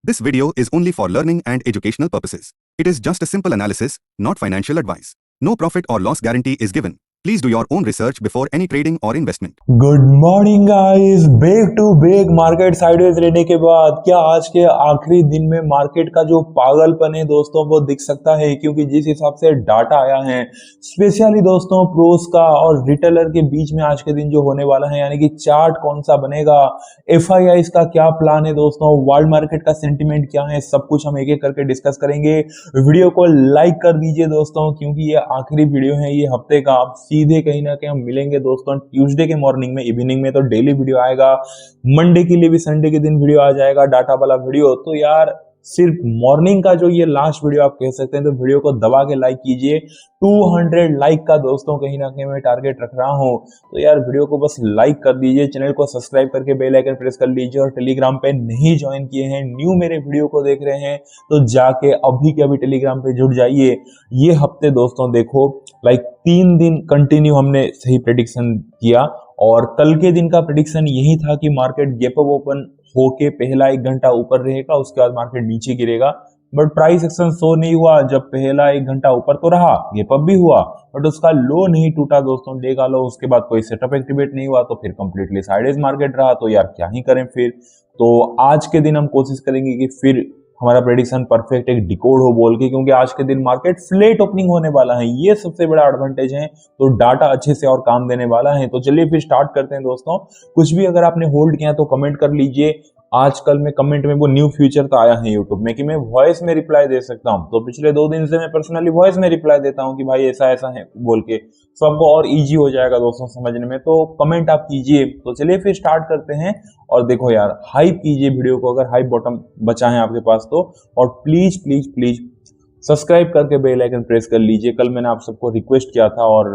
This video is only for learning and educational purposes. It is just a simple analysis, not financial advice. No profit or loss guarantee is given. Please do your own research before any trading or investment. Good morning guys, back to back market sideways रहने के बाद क्या आज के आखिरी दिन में market का जो पागलपन है दोस्तों वो दिख सकता है, क्योंकि जिस हिसाब से डाटा आया है स्पेशली दोस्तों प्रोस का और रिटेलर के बीच में आज के दिन जो होने वाला है, यानी कि चार्ट कौन सा बनेगा, एफआईआईस का क्या प्लान है दोस्तों, वर्ल्ड मार्केट का सेंटिमेंट क्या है, सब कुछ हम एक एक करके डिस्कस करेंगे। वीडियो को लाइक कर दीजिए दोस्तों, क्योंकि ये आखिरी वीडियो है ये हफ्ते का। आप सीधे कहीं ना कहीं हम मिलेंगे दोस्तों ट्यूसडे के मॉर्निंग में, इवनिंग में तो डेली वीडियो आएगा, मंडे के लिए भी संडे के दिन वीडियो आ जाएगा, डाटा वाला वीडियो। तो यार सिर्फ मॉर्निंग का जो ये लास्ट वीडियो आप कह सकते हैं, तो वीडियो को दबा के लाइक कीजिए। 200 लाइक का दोस्तों कहीं ना कहीं मैं टारगेट रख रहा हूं, तो यार वीडियो को बस लाइक कर दीजिए, चैनल को सब्सक्राइब करके बेल आइकन प्रेस कर लीजिए, और टेलीग्राम पे नहीं ज्वाइन किए हैं, न्यू मेरे वीडियो को देख रहे हैं तो जाके अभी के अभी टेलीग्राम पे जुड़ जाइए। ये हफ्ते दोस्तों देखो, लाइक 3 दिन कंटिन्यू हमने सही प्रेडिक्शन किया, और कल के दिन का प्रेडिक्शन यही था कि मार्केट गैप अप ओपन होके पहला 1 घंटा ऊपर रहेगा, उसके बाद मार्केट नीचे गिरेगा। बट प्राइस एक्शन शो नहीं हुआ, जब पहला 1 घंटा ऊपर तो रहा, गैप अप भी हुआ, बट उसका लो नहीं टूटा दोस्तों, डे का लो। उसके बाद कोई सेटअप एक्टिवेट नहीं हुआ, तो फिर कंप्लीटली साइडवेज मार्केट रहा। तो यार क्या ही करें फिर। तो आज के दिन हम कोशिश करेंगे कि फिर हमारा प्रेडिक्शन परफेक्ट एक डिकोड हो बोल के, क्योंकि आज के दिन मार्केट फ्लैट ओपनिंग होने वाला है, ये सबसे बड़ा एडवांटेज है। तो डाटा अच्छे से और काम देने वाला है। तो चलिए फिर स्टार्ट करते हैं दोस्तों। कुछ भी अगर आपने होल्ड किया तो कमेंट कर लीजिए। आजकल में कमेंट में वो न्यू फीचर तो आया है यूट्यूब में कि मैं वॉइस में रिप्लाई दे सकता हूं, तो पिछले 2 दिन से मैं पर्सनली वॉइस में रिप्लाई देता हूं कि भाई ऐसा ऐसा है बोल के, तो आपको और इजी हो जाएगा दोस्तों समझने में। तो कमेंट आप कीजिए। तो चलिए फिर स्टार्ट करते हैं। और देखो यार, हाइप कीजिए वीडियो को अगर हाइप बॉटम बचा है आपके पास तो, और प्लीज प्लीज प्लीज सब्सक्राइब करके बेल आइकन प्रेस कर लीजिए। कल मैंने आप सबको रिक्वेस्ट किया था, और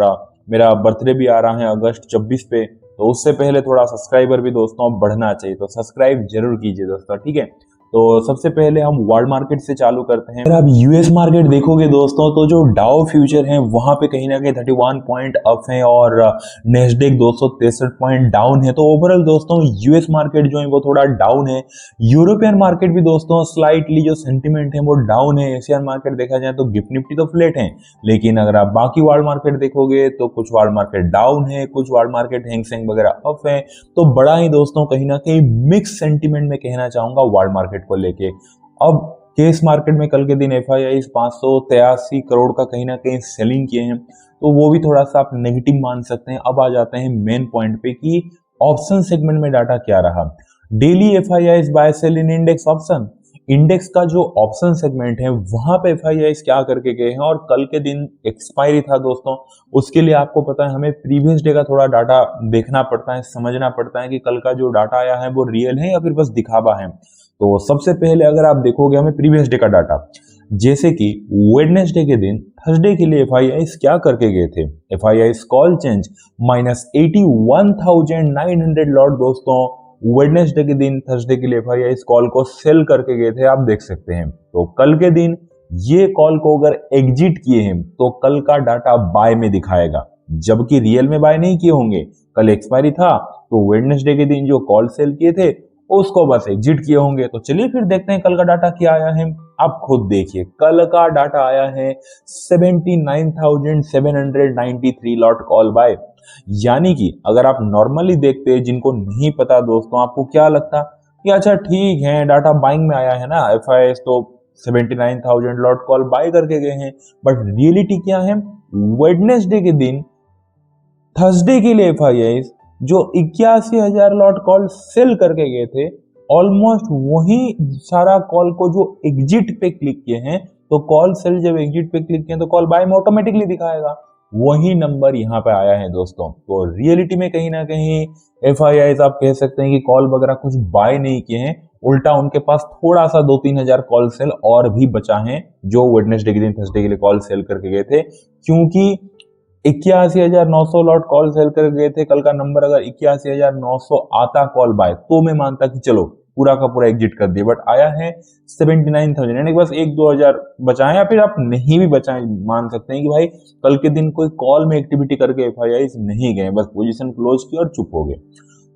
मेरा बर्थडे भी आ रहा है अगस्त 26 पे, तो उससे पहले थोड़ा सब्सक्राइबर भी दोस्तों बढ़ना चाहिए, तो सब्सक्राइब जरूर कीजिए दोस्तों, ठीक है। तो सबसे पहले हम वर्ल्ड मार्केट से चालू करते हैं। अगर आप यूएस मार्केट देखोगे दोस्तों, तो जो डाउ फ्यूचर है वहां पे कहीं ना कहीं 31 पॉइंट अप है, और नेस्डेक 263 पॉइंट डाउन है। तो ओवरऑल दोस्तों यूएस मार्केट जो है वो थोड़ा डाउन है। यूरोपियन मार्केट भी दोस्तों स्लाइटली जो सेंटिमेंट है वो डाउन है। एशियन मार्केट देखा जाए तो गिफ्ट निफ्टी तो फ्लैट है, लेकिन अगर आप बाकी वर्ल्ड मार्केट देखोगे तो कुछ वर्ल्ड मार्केट डाउन है, कुछ वर्ल्ड मार्केट हैंग सेंग वगैरह अप है। तो बड़ा ही दोस्तों कहीं ना कहीं मिक्स सेंटिमेंट में कहना चाहूंगा वर्ल्ड मार्केट को लेके। अब केस मार्केट में कल के दिन एफआईआई 583 करोड़ का कहीं ना कहीं सेलिंग किए हैं, तो वो भी थोड़ा सा आप नेगेटिव मान सकते हैं। अब आ जाते हैं मेन पॉइंट पे कि ऑप्शन सेगमेंट में डाटा क्या रहा। डेली एफआईआई बाय सेल इन इंडेक्स ऑप्शन, इंडेक्स का जो ऑप्शन सेगमेंट है वहां पे एफआईआई क्या करके गए हैं। और कल के दिन एक्सपायरी था दोस्तों, उसके लिए आपको पता है हमें प्रीवियस डे का थोड़ा डाटा देखना पड़ता है, समझना पड़ता है कि कल का जो डाटा आया है वो रियल है या फिर बस दिखावा है। तो सबसे पहले अगर आप देखोगे हमें प्रीवियस डे का डाटा, जैसे कि वेडनेसडे के दिन थर्सडे के लिए एफआईआई क्या करके गए थे। एफआईआई कॉल चेंज -81,900 लॉट दोस्तों वेडनेसडे के दिन थर्सडे के लिए एफआईआई कॉल को सेल करके गए थे, आप देख सकते हैं। तो कल के दिन ये कॉल को अगर एग्जिट किए हैं तो कल का डाटा बाय में दिखाएगा, जबकि रियल में बाय नहीं किए होंगे। कल एक्सपायरी था, तो वेडनेसडे के दिन जो कॉल सेल किए थे उसको बस एग्जिट किए होंगे। तो चलिए फिर देखते हैं कल का डाटा क्या आया है। आप खुद देखिए, कल का डाटा आया है 79,793 लॉट कॉल बाय। यानी कि अगर आप नॉर्मली देखते हैं, जिनको नहीं पता दोस्तों, आपको क्या लगता कि अच्छा ठीक है डाटा बाइंग में आया है ना, एफआईआई तो 79,000 लॉट कॉल बाय करके गए हैं। बट रियलिटी क्या है, वेडनेसडे के दिन थर्सडे के लिए एफआईआई जो 81,000 लॉट कॉल सेल करके गए थे, ऑलमोस्ट वही सारा कॉल को जो एग्जिट पे क्लिक किए हैं, तो कॉल सेल जब एग्जिट पे क्लिक किए तो कॉल बाय में ऑटोमेटिकली दिखाएगा, वही नंबर यहाँ पे आया है दोस्तों। तो रियलिटी में कहीं ना कहीं एफआईआई आप कह सकते हैं कि कॉल वगैरह कुछ बाय नहीं किए हैं, उल्टा उनके पास थोड़ा सा 2-3 हजार कॉल सेल और भी बचा है, जो वेडनेसडे के दिन थर्सडे के लिए कॉल सेल करके गए थे। क्योंकि 81,900 लॉट कॉल सेल कर गए थे, कल का नंबर अगर 81,900 आता कॉल बाय, तो मैं मानता कि चलो पूरा का पूरा एग्जिट कर दिया। बट आया है 79,000, यानी बस 1-2 हजार बचाए, या फिर आप नहीं भी बचाए, मान सकते हैं कि भाई कल के दिन कोई कॉल में एक्टिविटी करके एफआईआई नहीं गए, बस पोजीशन क्लोज की और चुप हो गए।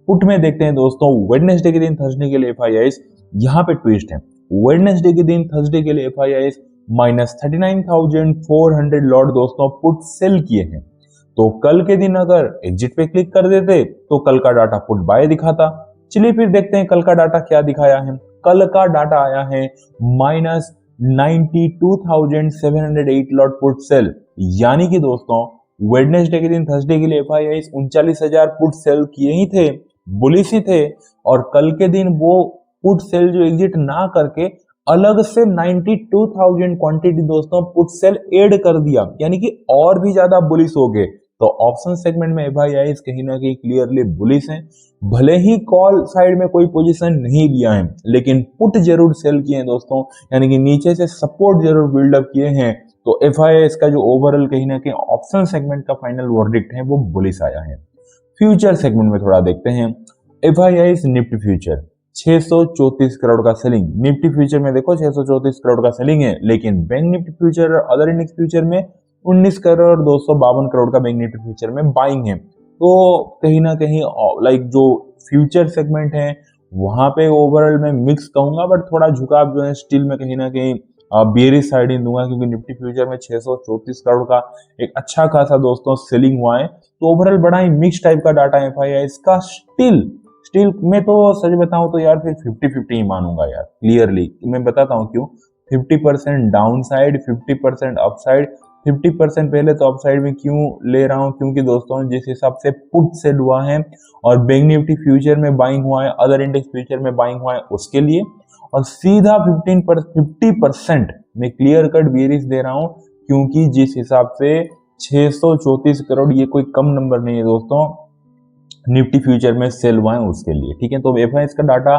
पुट में देखते हैं दोस्तों, वेडनेसडे के दिन थर्सडे के लिए एफआईआई यहाँ पे ट्विस्ट है। वेडनेसडे के दिन थर्सडे के लिए FIIs -39,400 लॉट दोस्तों पुट सेल किए हैं। तो कल के दिन अगर एग्जिट पे क्लिक कर देते तो कल का डाटा पुट बाय दिखाता। चलिए फिर देखते हैं कल का डाटा क्या दिखाया है। कल का डाटा आया है -92,708 लॉट पुट सेल, यानी कि दोस्तों वेडनेसडे के दिन थर्सडे के लिए FIIs 39,000 पुट सेल किए ही थे, बुलिश ही थे, और कल के दिन वो पुट सेल जो एग्जिट ना करके अलग से 92,000 क्वांटिटी दोस्तों पुट सेल ऐड कर दिया, यानी कि और भी ज्यादा बुलिश हो गए। तो ऑप्शन सेगमेंट में FIIs कहीं ना कहीं क्लियरली बुलिश हैं। भले ही कॉल साइड में कोई पोजीशन नहीं लिया है, लेकिन पुट जरूर सेल किए हैं दोस्तों, यानी कि नीचे से सपोर्ट जरूर बिल्डअप किए हैं। तो FIIs का जो ओवरऑल कहीं ना कहीं ऑप्शन सेगमेंट का फाइनल वर्डिक्ट है वो बुलिश आया है। फ्यूचर सेगमेंट में थोड़ा देखते हैं। FIIs निफ्टी फ्यूचर 634 करोड़ का सेलिंग, निफ्टी फ्यूचर में देखो 634 करोड़ का सेलिंग है, लेकिन बैंक निफ्टी फ्यूचर और अदर इंडेक्स फ्यूचर में 19 करोड़ 252 करोड़ का बैंक निफ्टी फ्यूचर में बाइंग है। तो कहीं ना कहीं लाइक जो फ्यूचर सेगमेंट है वहां पे ओवरऑल में मिक्स कहूंगा, बट थोड़ा झुकाव जो है स्टिल में कहीं ना कहीं बेयरिश साइड ही दूंगा, क्योंकि निफ्टी फ्यूचर में 634 करोड़ का एक अच्छा खासा दोस्तों सेलिंग हुआ है। तो ओवरऑल बड़ा ही मिक्स टाइप का डाटा है FIIs का। स्टिल मैं तो सच बताऊं तो यार फिर 50-50 ही मानूंगा यार, क्लियरली मैं बताता हूं क्यों। 50% डाउन साइड, 50% अप साइड। 50% पहले तो अप साइड में क्यों ले रहा हूं, क्योंकि दोस्तों जिस हिसाब से पुट सेल हुआ है और बैंक निफ्टी फ्यूचर में बाइंग हुआ है, अदर इंडेक्स फ्यूचर में बाइंग हुआ है उसके लिए, और सीधा 50% में क्लियर कट बेयरिश दे रहा हूं, क्योंकि जिस हिसाब से 634 करोड़ ये कोई कम नंबर नहीं है दोस्तों निफ्टी फ्यूचर में सेल हुआ है उसके लिए, ठीक है। तो FIIs का डाटा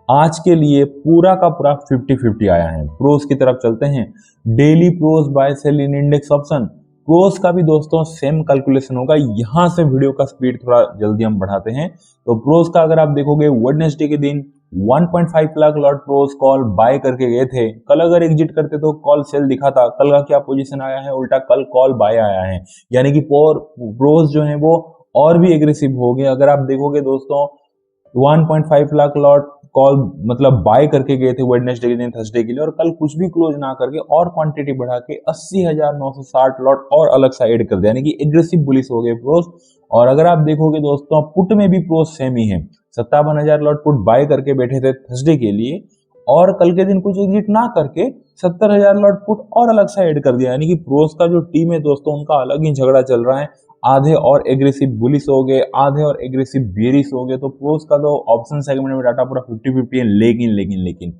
आज के लिए पूरा का पूरा 50-50 आया है। प्रोस की तरफ चलते हैं। डेली प्रोस बाय सेल इन इंडेक्स ऑप्शन, प्रोस का भी दोस्तों सेम कैलकुलेशन होगा। यहां से वीडियो का स्पीड थोड़ा जल्दी हम बढ़ाते हैं। तो प्रोस का अगर आप देखोगे वेडनेसडे के दिन 1.5 लाख लॉट प्रोस कॉल बाय करके गए थे। कल अगर एग्जिट करते तो कॉल सेल दिखाता। कल का क्या पोजीशन आया है, उल्टा कल कॉल बाय आया है, यानी कि प्रोस जो है वो और भी एग्रेसिव हो गए। अगर आप देखोगे दोस्तों 1.5 लाख लॉट कॉल मतलब बाय करके गए थे वेडनेसडे के दिन थर्सडे के लिए, और कल कुछ भी क्लोज ना करके और क्वांटिटी बढ़ा के 80,960 लॉट और अलग सा ऐड कर दिया, यानी कि एग्रेसिव बुलिश हो गए प्रोस। और अगर आप देखोगे दोस्तों पुट में भी प्रोस सेम ही है, 57,000 लॉट पुट बाय करके बैठे थे थर्सडे के लिए, और कल के दिन कुछ एग्जिट ना करके 70,000 लॉट पुट और अलग सा ऐड कर दिया, यानी कि प्रोस का जो टीम है दोस्तों उनका अलग ही झगड़ा चल रहा है। आधे और एग्रेसिव बुलिश हो गए, आधे और एग्रेसिव बेरिश हो गए। तो प्रोस का तो ऑप्शन सेगमेंट में डाटा पूरा 50-50 है, लेकिन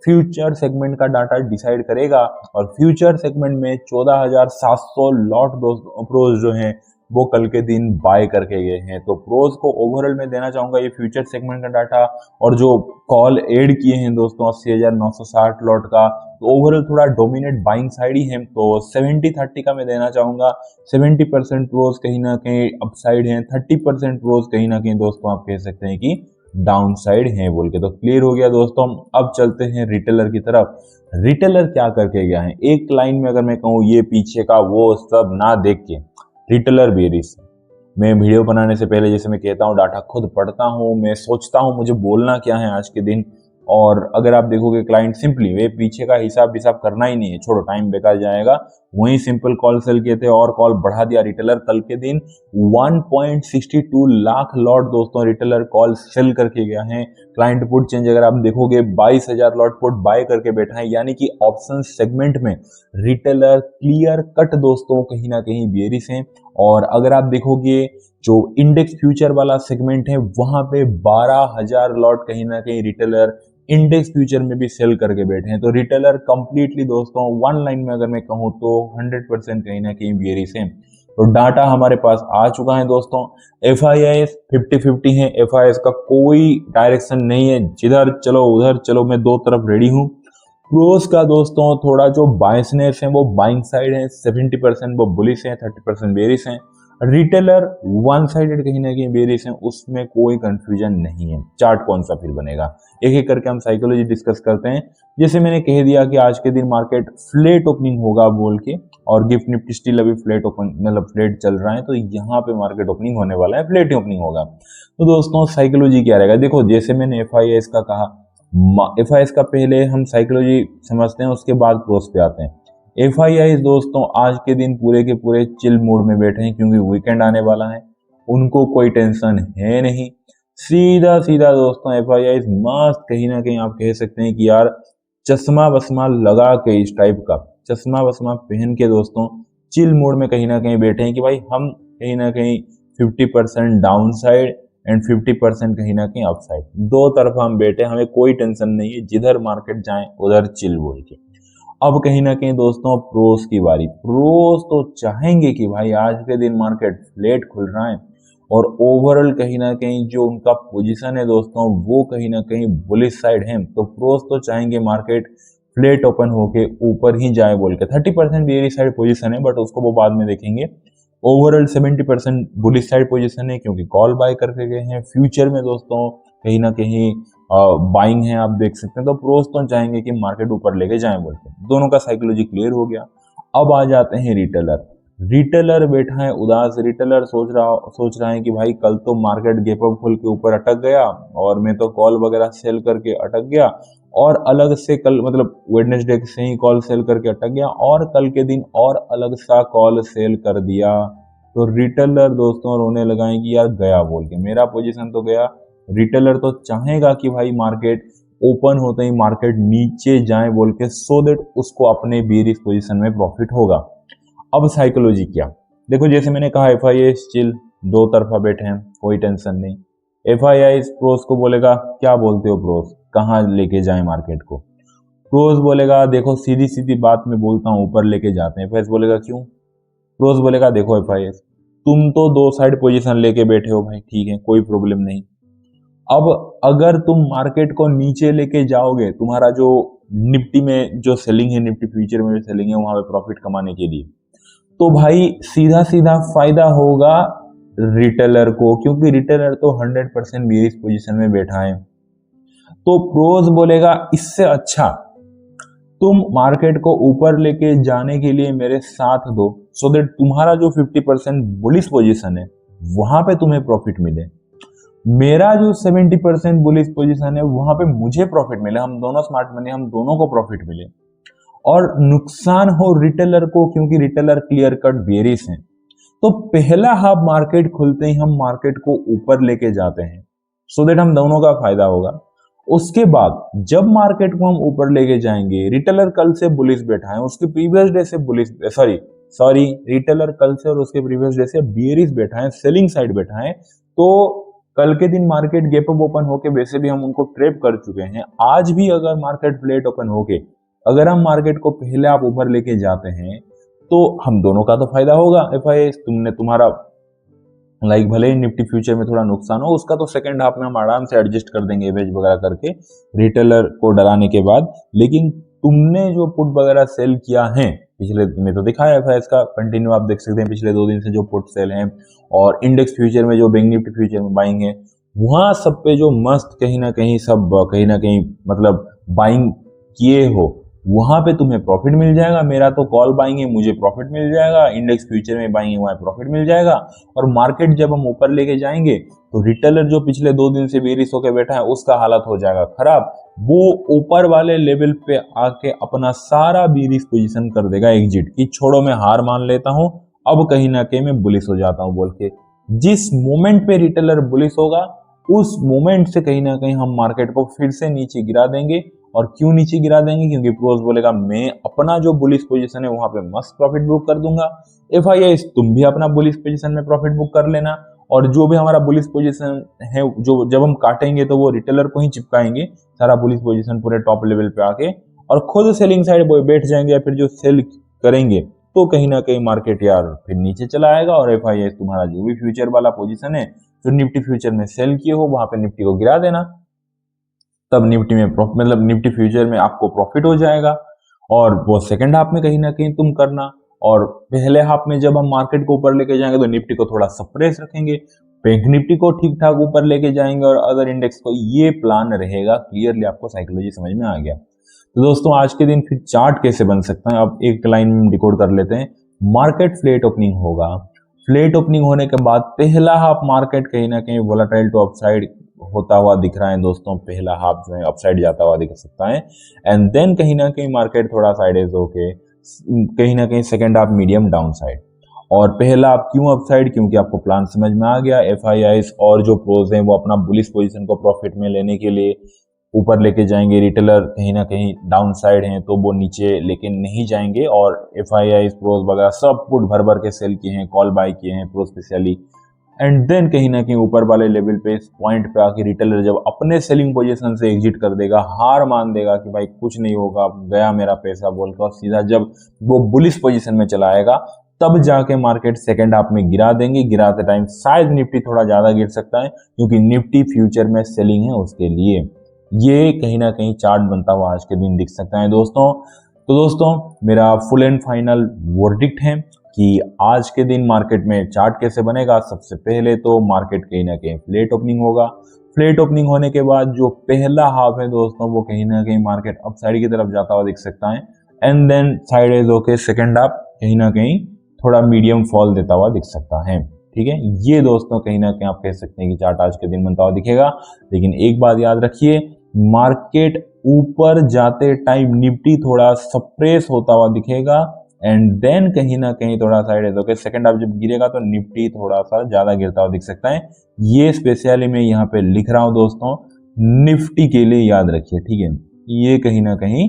फ्यूचर सेगमेंट का डाटा डिसाइड करेगा, और फ्यूचर सेगमेंट में 14,700 लॉट दोस्तों प्रोस जो हैं वो कल के दिन बाय करके गए हैं। तो प्रोस को ओवरऑल में देना चाहूंगा ये फ्यूचर सेगमेंट का डाटा, और जो कॉल ऐड किए हैं दोस्तों 80,960 लॉट का, तो ओवरऑल थोड़ा डोमिनेट बाइंग साइड ही है। तो 70-30 का मैं देना चाहूंगा। 70% प्रोस कहीं ना कहीं अपसाइड है, 30% प्रोस कहीं ना कहीं दोस्तों आप कह सकते हैं कि डाउन साइड है बोल के। तो क्लियर हो गया दोस्तों। अब चलते हैं रिटेलर की तरफ। रिटेलर क्या करके गया है, एक लाइन में अगर मैं कहूँ ये पीछे का वो सब ना देख के रिटेलर बेरिश। मैं वीडियो बनाने से पहले जैसे मैं कहता हूँ डाटा खुद पढ़ता हूँ, मैं सोचता हूँ मुझे बोलना क्या है आज के दिन, और अगर आप देखोगे क्लाइंट सिंपली वे पीछे का हिसाब करना ही नहीं है, छोड़ो टाइम बेकार जाएगा, वहीं सिंपल कॉल सेल किए थे और कॉल बढ़ा दिया रिटेलर। कल के दिन 1.62 लाख लॉट दोस्तों रिटेलर कॉल सेल करके गया है। क्लाइंट पुट चेंज अगर आप देखोगे 22,000 लॉट पुट बाय करके बैठा है, यानी कि ऑप्शन सेगमेंट में रिटेलर क्लियर कट दोस्तों कहीं ना कहीं बेरिश है। और अगर आप देखोगे जो इंडेक्स फ्यूचर वाला सेगमेंट है वहां पे 12,000 लॉट कहीं ना कहीं रिटेलर इंडेक्स फ्यूचर में भी सेल करके बैठे हैं। तो रिटेलर कंप्लीटली दोस्तों वन लाइन में अगर मैं कहूँ तो 100% कहीं ना कहीं बेरिश है। तो डाटा हमारे पास आ चुका है दोस्तों। FIIs 50-50 है, FIIs का कोई डायरेक्शन नहीं है, जिधर चलो उधर चलो, मैं दो तरफ रेडी हूँ। प्रोस का दोस्तों थोड़ा जो बायसनेस है वो बाइंग साइड है, 70% वो बुलिश है, 30% बेरिश है। रिटेलर वन साइडेड कहीं ना कहीं बेरिश है, उसमें कोई कंफ्यूजन नहीं है। चार्ट कौन सा फिर बनेगा, एक एक करके हम साइकोलॉजी डिस्कस करते हैं। जैसे मैंने कह दिया कि आज के दिन मार्केट फ्लैट ओपनिंग होगा बोल के, और गिफ्ट निफ्टी स्टिल अभी फ्लैट ओपन मतलब फ्लैट चल रहा है, तो यहाँ पे मार्केट ओपनिंग होने वाला है, फ्लैट ओपनिंग होगा। तो दोस्तों साइकोलॉजी क्या रहेगा, देखो जैसे मैंने FIIs का कहा FIs का पहले हम साइकोलॉजी समझते हैं, उसके बाद प्रोस पे आते हैं। FIs दोस्तों आज के दिन पूरे के पूरे चिल मूड में बैठे हैं क्योंकि वीकेंड आने वाला है, उनको कोई टेंशन है नहीं। सीधा सीधा दोस्तों FIs मस्त कहीं ना कहीं आप कह सकते हैं कि यार चश्मा वश्मा लगा के, इस टाइप का चश्मा वश्मा पहन के दोस्तों चिल मोड में कहीं ना कहीं बैठे हैं कि भाई हम कहीं ना कहीं 50% डाउन साइड एंड 50% कहीं ना कहीं अप साइड, दो तरफ हम बैठे, हमें कोई टेंशन नहीं है, जिधर मार्केट जाए उधर चिल बोल के। अब कहीं ना कहीं दोस्तों प्रोस की बारी। प्रोस तो चाहेंगे कि भाई आज के दिन मार्केट फ्लैट खुल रहा है और ओवरऑल कहीं ना कहीं जो उनका पोजीशन है दोस्तों वो कहीं ना कहीं बुलिश साइड है, तो प्रोस तो चाहेंगे मार्केट फ्लैट ओपन होके ऊपर ही जाए बोल के। 30% बेयरिश साइड पोजीशन है बट उसको वो बाद में देखेंगे। ओवरऑल 70% बुलिश साइड पोजीशन है क्योंकि कॉल बाय करके गए हैं। फ्यूचर में दोस्तों कहीं ना कहीं बाइंग है, आप देख सकते हैं। तो प्रोस तो चाहेंगे कि मार्केट ऊपर लेके जाए बोल के। दोनों का साइकोलॉजी क्लियर हो गया। अब आ जाते हैं रिटेलर। रिटेलर बैठा है उदास। रिटेलर सोच रहा है कि भाई कल तो मार्केट गैप अप खोल के ऊपर अटक गया और मैं तो कॉल वगैरह सेल करके अटक गया, और अलग से कल मतलब वेडनेसडे से ही कॉल सेल करके अटक गया और कल के दिन और अलग सा कॉल सेल कर दिया। तो रिटेलर दोस्तों रोने लगाए कि यार गया बोल के, मेरा पोजीशन तो गया। रिटेलर तो चाहेगा कि भाई मार्केट ओपन होते ही मार्केट नीचे जाए बोल के, सो देट उसको अपने बेरिश पोजीशन में प्रॉफिट होगा। अब साइकोलॉजी क्या, देखो जैसे मैंने कहा FIs चिल, दो तरफा बैठे हैं, कोई टेंशन नहीं। FIs प्रोस को बोलेगा क्या बोलते हो प्रोस, कहाँ लेके जाए मार्केट को। प्रोस बोलेगा देखो सीधी सीधी बात में बोलता हूँ ऊपर लेके जाते हैं। FIs बोलेगा क्यों। प्रोस बोलेगा देखो FIs तुम तो दो साइड पोजीशन लेके बैठे हो भाई, ठीक है कोई प्रॉब्लम नहीं। अब अगर तुम मार्केट को नीचे लेके जाओगे, तुम्हारा जो निफ्टी में जो सेलिंग है, निफ्टी फ्यूचर में जो सेलिंग है वहां पे प्रॉफिट कमाने के लिए, तो भाई सीधा सीधा फायदा होगा रिटेलर को, क्योंकि रिटेलर तो 100% बेरिश पोजीशन में बैठा है। तो प्रोस बोलेगा इससे अच्छा तुम मार्केट को ऊपर लेके जाने के लिए मेरे साथ दो, सो दैट तुम्हारा जो 50% बुलिश पोजीशन है वहां पे तुम्हें प्रॉफिट मिले, मेरा जो 70% बुलिश पोजीशन है वहां पे मुझे प्रॉफिट मिले, हम दोनों स्मार्ट मनी, हम दोनों को प्रॉफिट मिले। और नुकसान हो रिटेलर को क्योंकि रिटेलर क्लियर कट बेरिश है। तो पहला हाफ मार्केट खुलते ही हम मार्केट को ऊपर लेके जाते हैं, सो देट हम दोनों का फायदा होगा। उसके बाद जब मार्केट को हम ऊपर लेके जाएंगे, रिटेलर कल से बुलिश बैठा है, उसके प्रीवियस डे से बुलिश सॉरी रिटेलर कल से और उसके प्रीवियस डे से बेरिश बैठा है, सेलिंग साइड बैठा है। तो कल के दिन मार्केट गैप अप ओपन होके वैसे भी हम उनको ट्रैप कर चुके हैं। आज भी अगर मार्केट फ्लैट ओपन होके अगर हम मार्केट को पहले आप ऊपर लेके जाते हैं तो हम दोनों का तो फायदा होगा। FIs तुम्हारा भले ही निफ्टी फ्यूचर में थोड़ा नुकसान हो, उसका तो सेकंड हाफ में हम आराम से एडजस्ट कर देंगे एवरेज वगैरह करके रिटेलर को डराने के बाद। लेकिन तुमने जो पुट वगैरह सेल किया है पिछले में तो दिखाया FIs का कंटिन्यू, आप देख सकते हैं पिछले 2 दिन से जो पुट सेल है, और इंडेक्स फ्यूचर में जो बैंक निफ्टी फ्यूचर में बाइंग है, वहां सब पे जो मस्त कहीं ना कहीं मतलब बाइंग किए हो, वहां पे तुम्हें प्रॉफिट मिल जाएगा। मेरा तो कॉल बाइंग है, मुझे प्रॉफिट मिल जाएगा। इंडेक्स फ्यूचर में बाइंग है, वहां प्रॉफिट मिल जाएगा। और मार्केट जब हम ऊपर लेके जाएंगे तो रिटेलर जो पिछले 2 दिन से बेरिश होके बैठा है उसका हालत हो जाएगा खराब, वो ऊपर वाले लेवल पे आके अपना सारा बेरिश पोजीशन कर देगा एग्जिट की, छोड़ो मैं हार मान लेता हूं, अब कहीं ना कहीं मैं बुलिश हो जाता हूं बोल के। जिस मोमेंट पे रिटेलर बुलिश होगा उस मोमेंट से कहीं ना कहीं हम मार्केट को फिर से नीचे गिरा देंगे। और क्यों नीचे गिरा देंगे, क्योंकि प्रोस बोलेगा मैं अपना जो बुलिश पोजीशन है वहां पे मस्त प्रॉफिट बुक कर दूंगा। FIs तुम भी अपना बुलिश पोजीशन में प्रॉफिट बुक कर लेना, और जो भी हमारा बुलिश पोजीशन है जो जब हम काटेंगे तो वो रिटेलर को ही चिपकाएंगे सारा बुलिश पोजीशन पूरे टॉप लेवल पे आके, और खुद सेलिंग साइड बैठ जाएंगे, या फिर जो सेल करेंगे तो कहीं ना कहीं मार्केट यार फिर नीचे चला आएगा। और FIs तुम्हारा जो भी फ्यूचर वाला पोजीशन है जो निफ्टी फ्यूचर में सेल किए हो वहां पे निफ्टी को गिरा देना, तब निफ्टी में मतलब निफ्टी फ्यूचर में आपको प्रॉफिट हो जाएगा। और वो सेकंड हाफ में कहीं ना कहीं तुम करना, और पहले हाफ में जब हम मार्केट को ऊपर लेके जाएंगे तो निफ्टी को थोड़ा सप्रेस रखेंगे, बैंक निफ्टी को ठीक ठाक ऊपर लेके जाएंगे और अदर इंडेक्स को। ये प्लान रहेगा। क्लियरली आपको साइकोलॉजी समझ में आ गया। तो दोस्तों आज के दिन फिर चार्ट कैसे बन सकता है, अब एक लाइन में डिकोड कर लेते हैं। मार्केट फ्लैट ओपनिंग होगा, फ्लैट ओपनिंग होने के बाद पहला हाफ मार्केट कहीं ना कहीं वोलेटाइल टू अपसाइड होता हुआ दिख रहा है दोस्तों, पहला हाफ जो है अपसाइड जाता हुआ दिख सकता है, एंड देन कहीं ना कहीं मार्केट थोड़ा साइडेज होके कहीं ना कहीं second half medium down side. और पहला आप क्यों अपसाइड, क्योंकि आपको प्लान समझ में आ गया, एफआईआईस और जो प्रोज हैं वो अपना बुलिश पोजीशन को प्रॉफिट में लेने के लिए ऊपर लेके जाएंगे, रिटेलर कहीं ना कहीं डाउन साइड हैं तो वो नीचे लेके नहीं जाएंगे, और एफआईआईस प्रोज वगैरह सब पुट भर भर के सेल किए हैं, कॉल बाय किए हैं प्रो स्पेशली, एंड देन कहीं ना कहीं ऊपर वाले लेवल पे इस पॉइंट पे आके रिटेलर जब अपने सेलिंग पोजीशन से एग्जिट कर देगा, हार मान देगा कि भाई कुछ नहीं होगा, गया मेरा पैसा बोल कर, और सीधा जब वो बुलिश पोजीशन में चला आएगा तब जाके मार्केट सेकेंड हाफ में गिरा देंगे। गिराते टाइम शायद निफ्टी थोड़ा ज्यादा गिर सकता है क्योंकि निफ्टी फ्यूचर में सेलिंग है उसके लिए। ये कहीं ना कहीं चार्ट बनता हुआ आज के दिन दिख सकता है दोस्तों। तो दोस्तों मेरा फुल एंड फाइनल वर्डिक्ट है कि आज के दिन मार्केट में चार्ट कैसे बनेगा। सबसे पहले तो मार्केट कहीं ना कहीं फ्लैट ओपनिंग होगा, फ्लैट ओपनिंग होने के बाद जो पहला हाफ है दोस्तों वो कहीं ना कहीं मार्केट अपसाइड की तरफ जाता हुआ दिख सकता है, एंड देन साइडेज होके सेकेंड हाफ कहीं ना कहीं थोड़ा मीडियम फॉल देता हुआ दिख सकता है। ठीक है, ये दोस्तों कहीं ना कहीं आप कह सकते हैं कि चार्ट आज के दिन बनता हुआ दिखेगा। लेकिन एक बात याद रखिए, मार्केट ऊपर जाते टाइम निफ्टी थोड़ा सप्रेस होता हुआ दिखेगा, एंड देन कहीं ना कहीं थोड़ा साइड होकर सेकंड हाफ जब गिरेगा तो निफ्टी थोड़ा सा ज्यादा गिरता हुआ दिख सकता है। ये स्पेशली मैं यहाँ पे लिख रहा हूं दोस्तों, निफ्टी के लिए याद रखिए। ठीक है, ये कहीं ना कहीं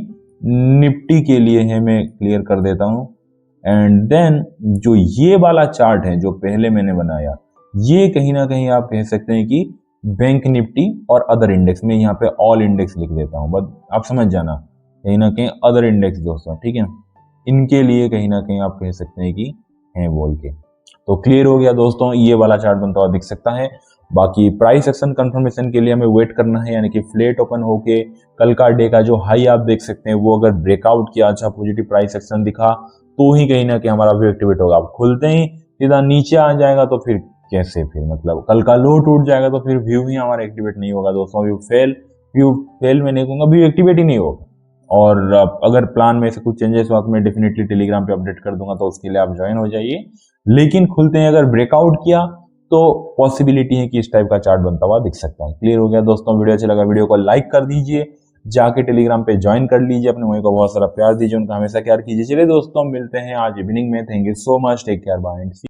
निफ्टी के लिए है, मैं क्लियर कर देता हूं। एंड देन जो ये वाला चार्ट है जो पहले मैंने बनाया, ये कहीं ना कहीं आप कह सकते हैं कि बैंक निफ्टी और अदर इंडेक्स में, यहाँ पे ऑल इंडेक्स लिख देता हूं, बस आप समझ जाना, कहीं ना कहीं अदर इंडेक्स दोस्तों। ठीक है, इनके लिए कहीं ना कहीं आप कह सकते हैं कि हैं बोल के। तो क्लियर हो गया दोस्तों, ये वाला चार्ट बनता हुआ दिख सकता है। बाकी प्राइस एक्शन कंफर्मेशन के लिए हमें वेट करना है, यानी कि फ्लैट ओपन होके कल का डे का जो हाई आप देख सकते हैं वो अगर ब्रेकआउट किया, अच्छा पॉजिटिव प्राइस एक्शन दिखा, तो ही कहीं ना कहीं हमारा व्यू एक्टिवेट होगा। आप खुलते ही सीधा नीचे आ जाएगा तो फिर कैसे, फिर मतलब कल का लो टूट जाएगा तो फिर व्यू ही हमारा एक्टिवेट नहीं होगा दोस्तों। व्यू फेल मैं नहीं कहूँगा, व्यू एक्टिवेट ही नहीं होगा। और अगर प्लान में से कुछ चेंजेस हुआ तो मैं डेफिनेटली टेलीग्राम पे अपडेट कर दूंगा, तो उसके लिए आप ज्वाइन हो जाइए। लेकिन खुलते हैं अगर ब्रेकआउट किया तो पॉसिबिलिटी है कि इस टाइप का चार्ट बनता हुआ दिख सकता है। क्लियर हो गया दोस्तों, वीडियो अच्छा लगा वीडियो को लाइक कर दीजिए, जाके टेलीग्राम पे ज्वाइन कर लीजिए, अपने मुझे को बहुत सारा प्यार दीजिए, उनका हमेशा केयर कीजिए। चलिए दोस्तों मिलते हैं आज इवनिंग में, thank you so much, take care, bye.